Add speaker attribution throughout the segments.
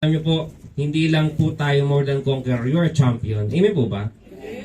Speaker 1: Alam niyo po, hindi lang po tayo more than conqueror, you're a champion. Amen po ba?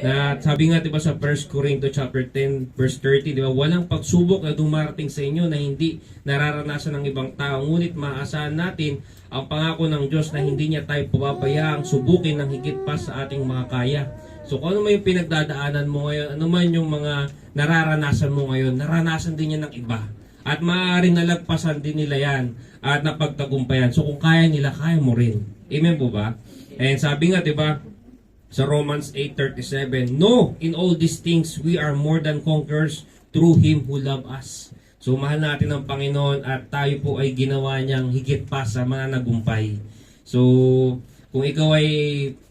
Speaker 1: Na sabi nga 'di ba sa 1 Corinto chapter 10 verse 30, 'di ba? Walang pagsubok na dumarating sa inyo na hindi nararanasan ng ibang tao, ngunit maaasahan natin ang pangako ng Diyos na hindi niya tayo pababayaang subukin ng higit pa sa ating mga kaya. So kung ano man yung pinagdadaanan mo ngayon, ano man yung mga nararanasan mo ngayon, naranasan din yan ng iba. At maaaring nalagpasan din nila yan at napagtagumpayan. So kung kaya nila, kaya mo rin. Amen po ba? And sabi nga, di ba, sa Romans 8:37, no, in all these things, we are more than conquerors through Him who loved us. So mahal natin ang Panginoon at tayo po ay ginawa niyang higit pa sa mga nagumpay. So kung ikaw ay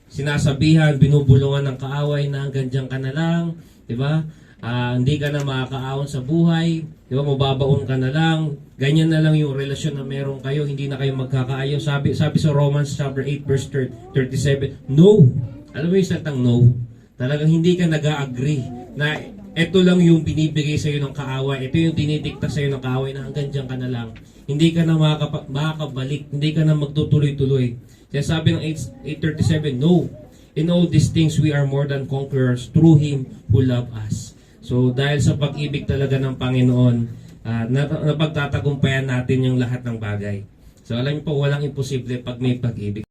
Speaker 1: sinasabihan, binubulungan ng kaaway na hanggang dyan ka na lang, di ba? Hindi ka na makakaahon sa buhay, di ba? Mababaon ka na lang, ganyan na lang yung relasyon na meron kayo, hindi na kayo magkakaayos. Sabi sa Romans chapter 8 verse 37, no. Alam mo yung salitang no? Talagang hindi ka nag-agree na ito lang yung binibigay sa iyo ng kaaway, ito yung dinidikta sa iyo ng kaaway na hanggang dyan ka na lang. Hindi ka na makakabalik, hindi ka na magtutuloy-tuloy. Kaya sabi ng 8:37, no. In all these things, we are more than conquerors through Him who loved us. So dahil sa pag-ibig talaga ng Panginoon, napagtatagumpayan natin yung lahat ng bagay. So alam niyo po, walang imposible pag may pag-ibig.